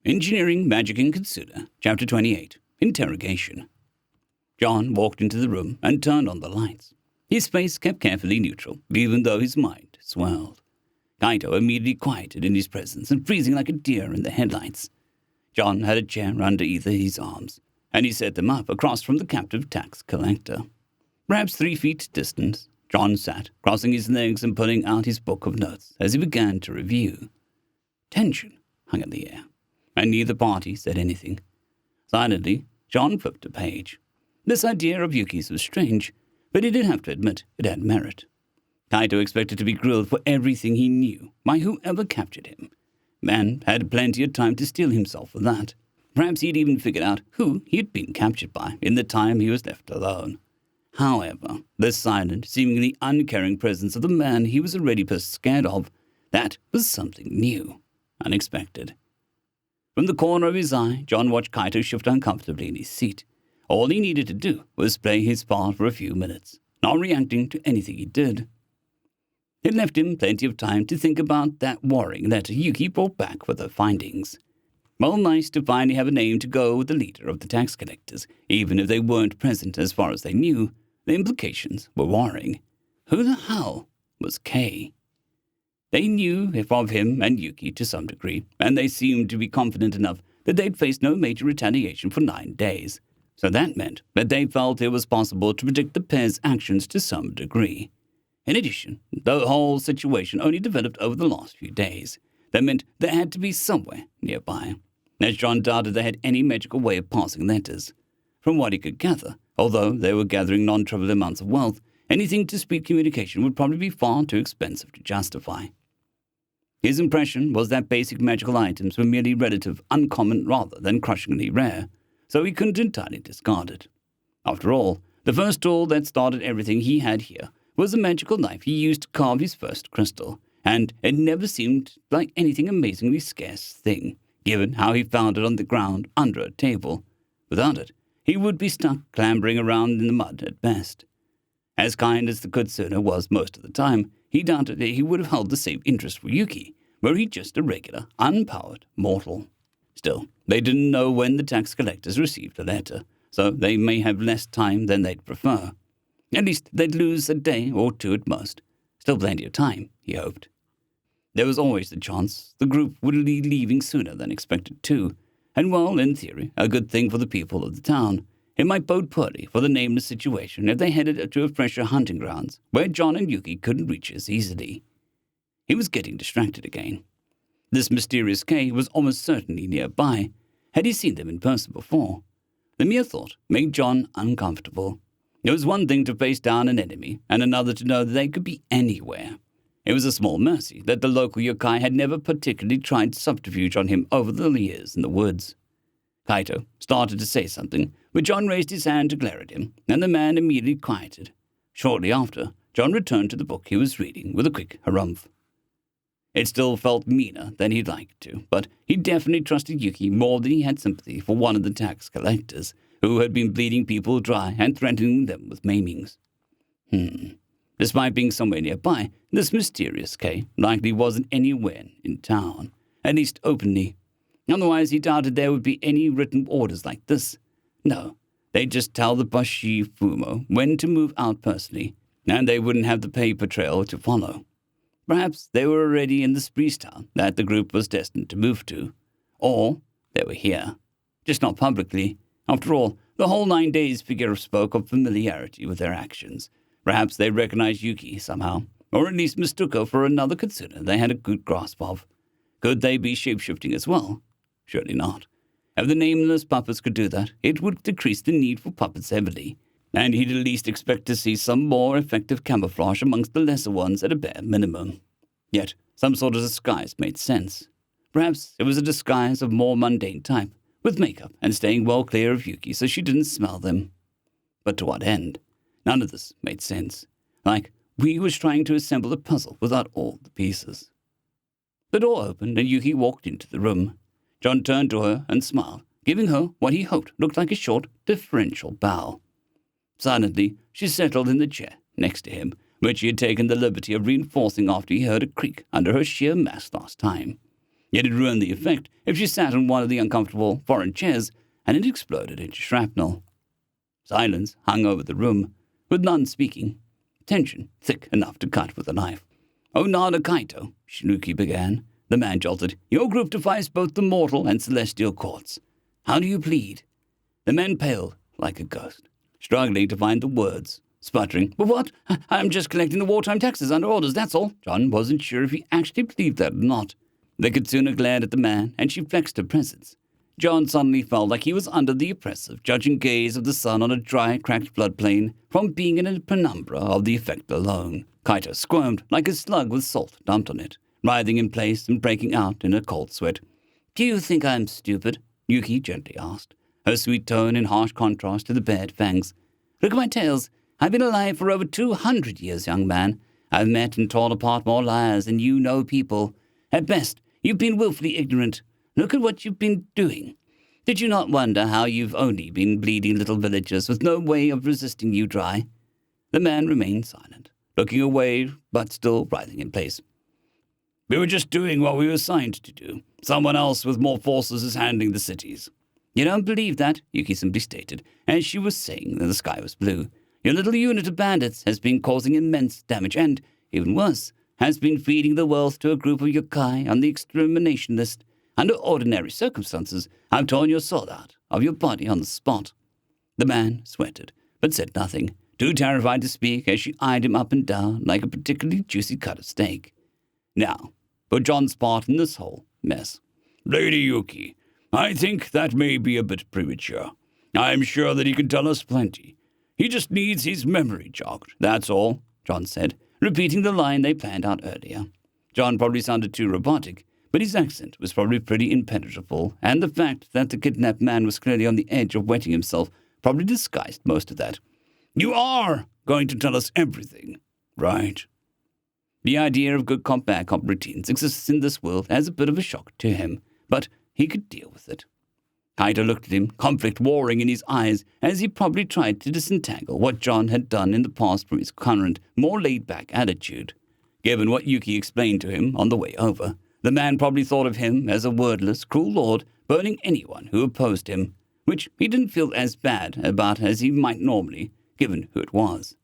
Engineering, Magic, and Kitsune, Chapter 28, Interrogation. John walked into the room and turned on the lights. His face kept carefully neutral, even though his mind swelled. Kaito immediately quieted in his presence and freezing like a deer in the headlights. John had a chair under either his arms, and he set them up across from the captive tax collector. Perhaps 3 feet distant, John sat, crossing his legs and pulling out his book of notes as he began to review. Tension hung in the air, and neither party said anything. Silently, John flipped a page. This idea of Yuki's was strange, but he did have to admit it had merit. Kaito expected to be grilled for everything he knew by whoever captured him, and had plenty of time to steel himself for that. Perhaps he'd even figured out who he had been captured by in the time he was left alone. However, the silent, seemingly uncaring presence of the man he was already scared of, that was something new, unexpected. From the corner of his eye, John watched Kaito shift uncomfortably in his seat. All he needed to do was play his part for a few minutes, not reacting to anything he did. It left him plenty of time to think about that worrying letter Yuki brought back with her findings. Well, nice to finally have a name to go with the leader of the tax collectors, even if they weren't present as far as they knew. The implications were worrying. Who the hell was Kay? They knew of him and Yuki to some degree, and they seemed to be confident enough that they'd face no major retaliation for 9 days. So that meant that they felt it was possible to predict the pair's actions to some degree. In addition, the whole situation only developed over the last few days. That meant they had to be somewhere nearby, as John doubted they had any magical way of passing letters. From what he could gather, although they were gathering non-trivial amounts of wealth, anything to speed communication would probably be far too expensive to justify. His impression was that basic magical items were merely relative, uncommon rather than crushingly rare, so he couldn't entirely discard it. After all, the first tool that started everything he had here was a magical knife he used to carve his first crystal, and it never seemed like anything amazingly scarce thing, given how he found it on the ground under a table. Without it, he would be stuck clambering around in the mud at best. As kind as the Kitsune was most of the time, he doubted that he would have held the same interest for Yuki, were he just a regular, unpowered mortal. Still, they didn't know when the tax collectors received the letter, so they may have less time than they'd prefer. At least they'd lose a day or 2 at most. Still plenty of time, he hoped. There was always the chance the group would be leaving sooner than expected too, and while, in theory, a good thing for the people of the town, it might bode poorly for the nameless situation if they headed to a fresher hunting grounds where John and Yuki couldn't reach as easily. He was getting distracted again. This mysterious K was almost certainly nearby. Had he seen them in person before? The mere thought made John uncomfortable. It was one thing to face down an enemy, and another to know that they could be anywhere. It was a small mercy that the local yokai had never particularly tried subterfuge on him over the years in the woods. Kaito started to say something, but John raised his hand to glare at him, and the man immediately quieted. Shortly after, John returned to the book he was reading with a quick harumph. It still felt meaner than he'd liked to, but he definitely trusted Yuki more than he had sympathy for one of the tax collectors, who had been bleeding people dry and threatening them with maimings. Despite being somewhere nearby, this mysterious K likely wasn't anywhere in town, at least openly. Otherwise, he doubted there would be any written orders like this. No, they'd just tell the Bashi Fumo when to move out personally, and they wouldn't have the paper trail to follow. Perhaps they were already in the Spreeze town that the group was destined to move to. Or they were here, just not publicly. After all, the whole 9 days figure spoke of familiarity with their actions. Perhaps they recognized Yuki somehow, or at least mistook her for another Kitsune they had a good grasp of. Could they be shape-shifting as well? Surely not. If the nameless puppets could do that, it would decrease the need for puppets heavily, and he'd at least expect to see some more effective camouflage amongst the lesser ones at a bare minimum. Yet, some sort of disguise made sense. Perhaps it was a disguise of more mundane type, with makeup and staying well clear of Yuki so she didn't smell them. But to what end? None of this made sense. Like we was trying to assemble a puzzle without all the pieces. The door opened and Yuki walked into the room. John turned to her and smiled, giving her what he hoped looked like a short, deferential bow. Silently, she settled in the chair next to him, which he had taken the liberty of reinforcing after he heard a creak under her sheer mass last time. Yet it ruined the effect if she sat on one of the uncomfortable foreign chairs and it exploded into shrapnel. Silence hung over the room, with none speaking. Tension thick enough to cut with a knife. "Oh, Nana Kaito," Shinuki began. The man jolted. "Your group defies both the mortal and celestial courts. How do you plead?" The man paled like a ghost, struggling to find the words, sputtering. "But what? I'm just collecting the wartime taxes under orders, that's all." John wasn't sure if he actually believed that or not. The Kitsune glared at the man, and she flexed her presence. John suddenly felt like he was under the oppressive, judging gaze of the sun on a dry, cracked floodplain from being in a penumbra of the effect alone. Kaito squirmed like a slug with salt dumped on it, writhing in place and breaking out in a cold sweat. "Do you think I'm stupid?" Yuki gently asked, her sweet tone in harsh contrast to the bared fangs. "Look at my tails. I've been alive for over 200 years, young man. I've met and torn apart more liars than you know people. At best, you've been willfully ignorant. Look at what you've been doing. Did you not wonder how you've only been bleeding little villagers with no way of resisting you dry?" The man remained silent, looking away but still writhing in place. "We were just doing what we were assigned to do. Someone else with more forces is handling the cities." "You don't believe that," Yuki simply stated, as she was saying that the sky was blue. "Your little unit of bandits has been causing immense damage and, even worse, has been feeding the wealth to a group of yokai on the extermination list. Under ordinary circumstances, I've torn your soul out of your body on the spot." The man sweated, but said nothing, too terrified to speak as she eyed him up and down like a particularly juicy cut of steak. "Now, for John's part in this whole mess." "Lady Yuki, I think that may be a bit premature. I'm sure that he can tell us plenty. He just needs his memory jogged, that's all," John said, repeating the line they planned out earlier. John probably sounded too robotic, but his accent was probably pretty impenetrable, and the fact that the kidnapped man was clearly on the edge of wetting himself probably disguised most of that. "You are going to tell us everything, right?" The idea of good cop, bad cop routines exists in this world as a bit of a shock to him, but he could deal with it. Kaito looked at him, conflict warring in his eyes, as he probably tried to disentangle what John had done in the past from his current, more laid-back attitude. Given what Yuki explained to him on the way over, the man probably thought of him as a wordless, cruel lord burning anyone who opposed him, which he didn't feel as bad about as he might normally, given who it was.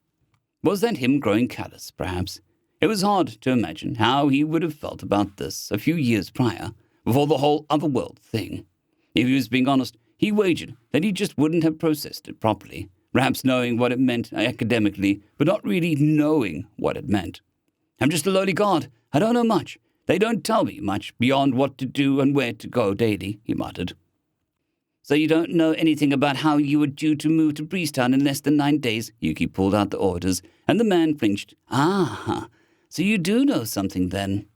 Was that him growing callous, perhaps? It was hard to imagine how he would have felt about this a few years prior, before the whole otherworld thing. If he was being honest, he wagered that he just wouldn't have processed it properly, perhaps knowing what it meant academically, but not really knowing what it meant. "I'm just a lowly god. I don't know much. They don't tell me much beyond what to do and where to go daily," he muttered. "So you don't know anything about how you were due to move to Breezetown in less than 9 days?" Yuki pulled out the orders, and the man flinched. "Ah, so you do know something then."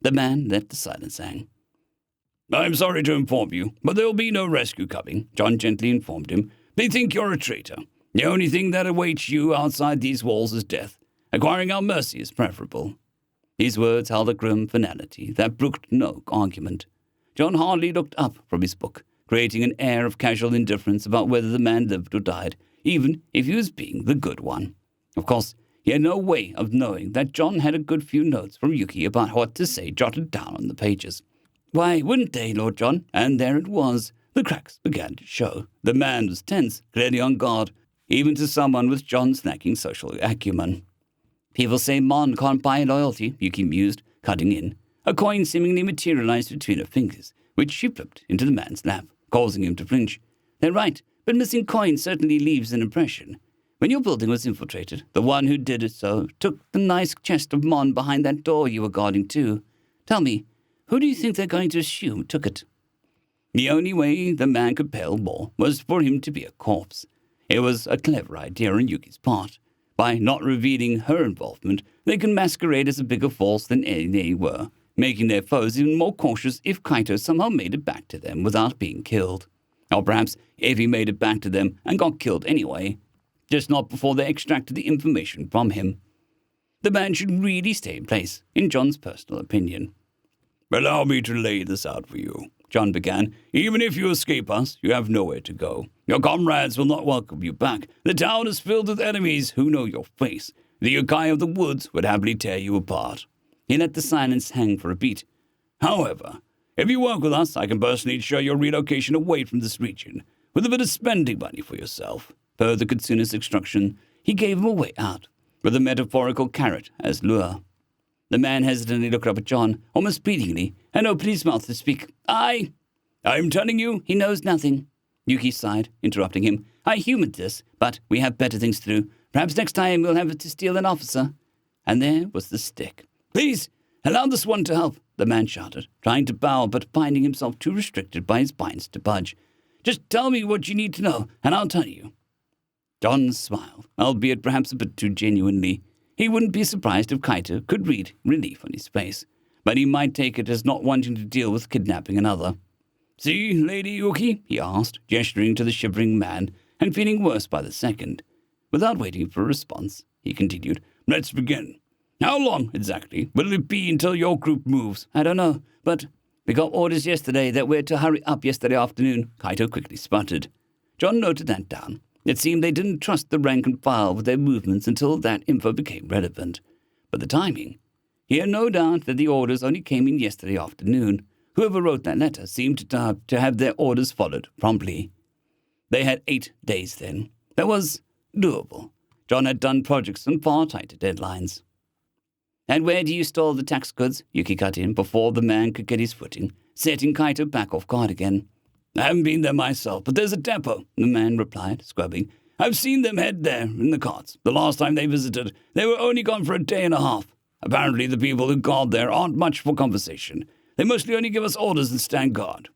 The man let the silence hang. "I'm sorry to inform you, but there'll be no rescue coming," John gently informed him. "They think you're a traitor. The only thing that awaits you outside these walls is death. Acquiring our mercy is preferable." His words held a grim finality that brooked no argument. John hardly looked up from his book, creating an air of casual indifference about whether the man lived or died, even if he was being the good one. Of course, he had no way of knowing that John had a good few notes from Yuki about what to say jotted down on the pages. Why wouldn't they, Lord John? And there it was. The cracks began to show. The man was tense, clearly on guard, even to someone with John's lacking social acumen. "People say Mon can't buy loyalty," Yuki mused, cutting in. A coin seemingly materialized between her fingers, which she flipped into the man's lap, causing him to flinch. "They're right, but missing coin certainly leaves an impression. When your building was infiltrated, the one who did it so took the nice chest of Mon behind that door you were guarding too. Tell me, who do you think they're going to assume took it?" The only way the man could pale more was for him to be a corpse. It was a clever idea on Yuki's part. By not revealing her involvement, they could masquerade as a bigger force than they were, making their foes even more cautious if Kaito somehow made it back to them without being killed. Or perhaps if he made it back to them and got killed anyway, just not before they extracted the information from him. The man should really stay in place, in John's personal opinion. "Allow me to lay this out for you," John began. "Even if you escape us, you have nowhere to go. Your comrades will not welcome you back. The town is filled with enemies who know your face. The yokai of the woods would happily tear you apart." He let the silence hang for a beat. "However, If you work with us, I can personally ensure your relocation away from this region, with a bit of spending money for yourself. Per the Kitsune's instruction, he gave him a way out, with a metaphorical carrot as lure. The man hesitantly looked up at John, almost pleadingly, and opened his mouth to speak. I'm telling you, he knows nothing. Yuki sighed, interrupting him. I humored this, but we have better things to do. Perhaps next time we'll have to steal an officer. And there was the stick. Please, allow this one to help, the man shouted, trying to bow but finding himself too restricted by his binds to budge. Just tell me what you need to know, and I'll tell you. John smiled, albeit perhaps a bit too genuinely. He wouldn't be surprised if Kaito could read relief on his face, but he might take it as not wanting to deal with kidnapping another. See, Lady Yuki? He asked, gesturing to the shivering man, and feeling worse by the second. Without waiting for a response, he continued, Let's begin. How long, exactly, will it be until your group moves? I don't know, but we got orders yesterday that we're to hurry up yesterday afternoon, Kaito quickly sputtered. John noted that down. It seemed they didn't trust the rank and file with their movements until that info became relevant. But the timing? He had no doubt that the orders only came in yesterday afternoon. Whoever wrote that letter seemed to have their orders followed promptly. They had 8 days then. That was doable. John had done projects on far tighter deadlines. And where do you store the tax goods? Yuki cut in before the man could get his footing, setting Kaito back off guard again. I haven't been there myself, but there's a depot, the man replied, scrubbing. I've seen them head there in the carts. The last time they visited, they were only gone for a day and a half. Apparently the people who guard there aren't much for conversation. They mostly only give us orders and stand guard.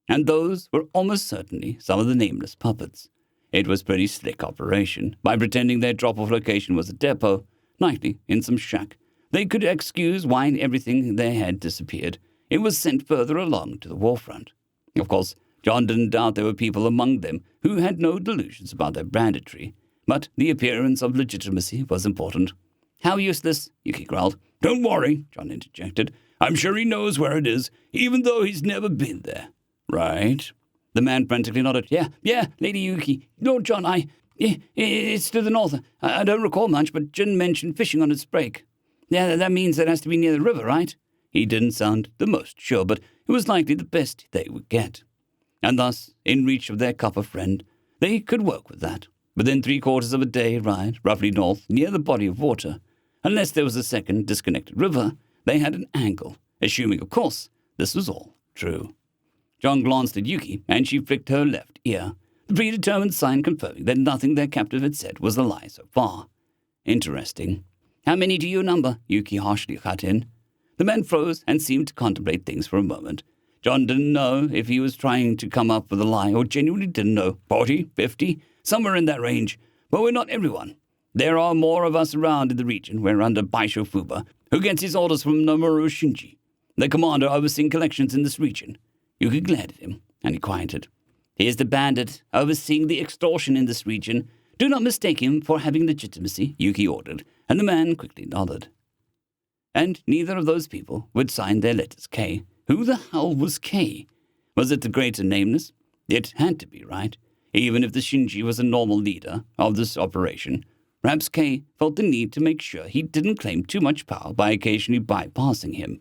And those were almost certainly some of the nameless puppets. It was pretty slick operation. By pretending their drop-off location was a depot, nightly in some shack, they could excuse why everything they had disappeared. It was sent further along to the warfront. Of course, John didn't doubt there were people among them who had no delusions about their banditry, but the appearance of legitimacy was important. How useless, Yuki growled. Don't worry, John interjected. I'm sure he knows where it is, even though he's never been there. Right? The man frantically nodded. Yeah, Lady Yuki. Lord John, it's to the north. I don't recall much, but Jin mentioned fishing on its break. Yeah, that means it has to be near the river, right? He didn't sound the most sure, but it was likely the best they would get. And thus, in reach of their copper friend, they could work with that. Within 3/4 of a day ride, roughly north, near the body of water. Unless there was a second disconnected river, they had an angle, assuming, of course, this was all true. John glanced at Yuki, and she flicked her left ear, the predetermined sign confirming that nothing their captive had said was a lie so far. Interesting. How many do you number? Yuki harshly cut in. The man froze and seemed to contemplate things for a moment. John didn't know if he was trying to come up with a lie or genuinely didn't know. 40, 50, somewhere in that range. But we're not everyone. There are more of us around in the region. We're under Baisho Fuba, who gets his orders from Nomura Shinji, the commander overseeing collections in this region. Yuki glared at him, and he quieted. He is the bandit overseeing the extortion in this region. Do not mistake him for having legitimacy, Yuki ordered, and the man quickly nodded. And neither of those people would sign their letters K. Who the hell was K? Was it the greater nameless? It had to be, right? Even if the Shinji was a normal leader of this operation, perhaps K felt the need to make sure he didn't claim too much power by occasionally bypassing him.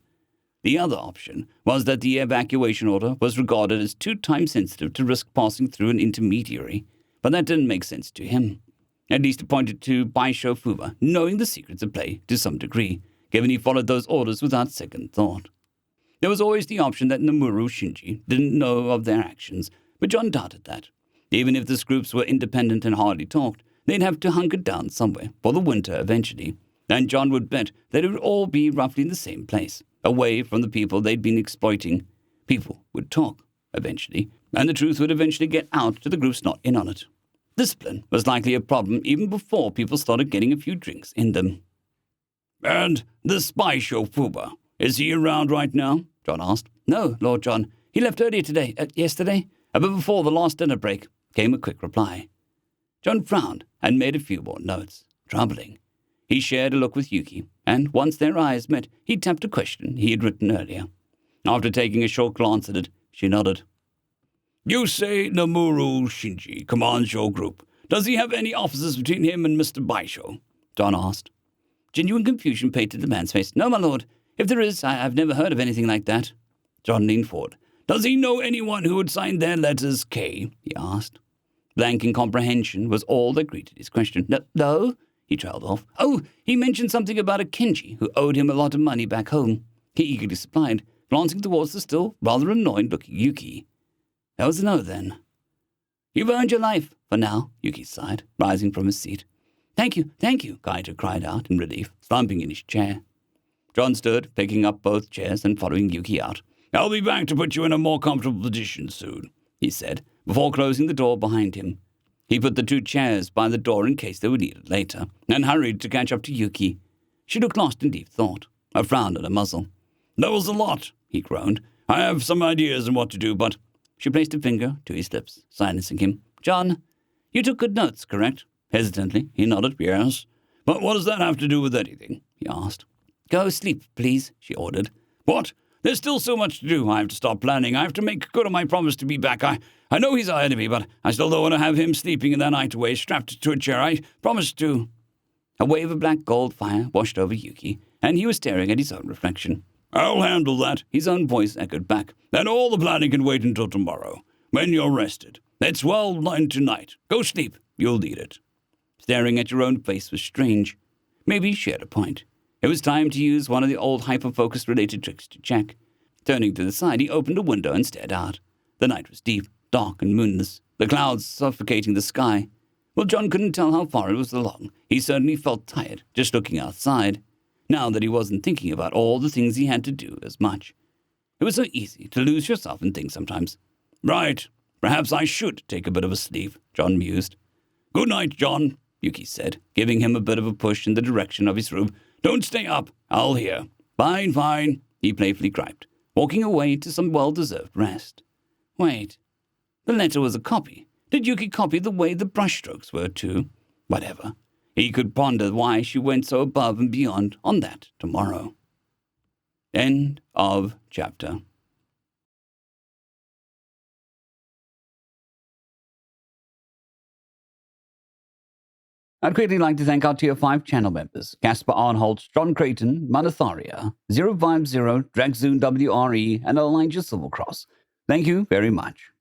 The other option was that the evacuation order was regarded as too time-sensitive to risk passing through an intermediary, but that didn't make sense to him. At least it pointed to Baisho Fuba knowing the secrets of play to some degree, given he followed those orders without second thought. There was always the option that Nomura Shinji didn't know of their actions, but John doubted that. Even if these groups were independent and hardly talked, they'd have to hunker down somewhere for the winter eventually, and John would bet that it would all be roughly in the same place, away from the people they'd been exploiting. People would talk, eventually, and the truth would eventually get out to the groups not in on it. Discipline was likely a problem even before people started getting a few drinks in them. And the spy show Fuba, is he around right now? John asked. No, Lord John. He left earlier today, yesterday, but before the last dinner break, came a quick reply. John frowned and made a few more notes. Troubling. He shared a look with Yuki, and once their eyes met, he tapped a question he had written earlier. After taking a short glance at it, she nodded. You say Nomura Shinji commands your group. Does he have any officers between him and Mr. Baisho? John asked. Genuine confusion painted the man's face. No, my lord. If there is, I've never heard of anything like that. John leaned forward. Does he know anyone who would sign their letters K? He asked. Blank incomprehension was all that greeted his question. No, he trailed off. Oh, he mentioned something about a Kenji who owed him a lot of money back home. He eagerly supplied, glancing towards the still rather annoyed-looking Yuki. That was a no, then. You've earned your life, for now, Yuki sighed, rising from his seat. Thank you, Kaito cried out in relief, slumping in his chair. John stood, picking up both chairs and following Yuki out. I'll be back to put you in a more comfortable position soon, he said, before closing the door behind him. He put the 2 chairs by the door in case they were needed later, and hurried to catch up to Yuki. She looked lost in deep thought, a frown at her muzzle. That was a lot, he groaned. I have some ideas on what to do, but... She placed a finger to his lips, silencing him. John, you took good notes, correct? Hesitantly, he nodded. Yes. But what does that have to do with anything? He asked. Go sleep, please, she ordered. What? There's still so much to do. I have to start planning. I have to make good on my promise to be back. I know he's ahead of me, but I still don't want to have him sleeping in that night away, strapped to a chair. I promised to. A wave of black gold fire washed over Yuki, and he was staring at his own reflection. I'll handle that, his own voice echoed back. Then all the planning can wait until tomorrow, when you're rested. It's well done tonight. Go sleep. You'll need it. Staring at your own face was strange. Maybe she had a point. It was time to use one of the old hyper-focus-related tricks to check. Turning to the side, he opened a window and stared out. The night was deep, dark and moonless, the clouds suffocating the sky. Well, John couldn't tell how far it was along. He certainly felt tired just looking outside, now that he wasn't thinking about all the things he had to do as much. It was so easy to lose yourself in things sometimes. Right, perhaps I should take a bit of a sleep, John mused. Good night, John, Yuki said, giving him a bit of a push in the direction of his room. Don't stay up. I'll hear. Fine, he playfully griped, walking away to some well-deserved rest. Wait, the letter was a copy. Did Yuki copy the way the brushstrokes were, too? Whatever. He could ponder why she went so above and beyond on that tomorrow. End of chapter. I'd greatly like to thank our Tier 5 channel members, Casper Arnholt, John Creighton, Manatharia, 050, Dragzoon WRE, and Elijah Silvercross. Thank you very much.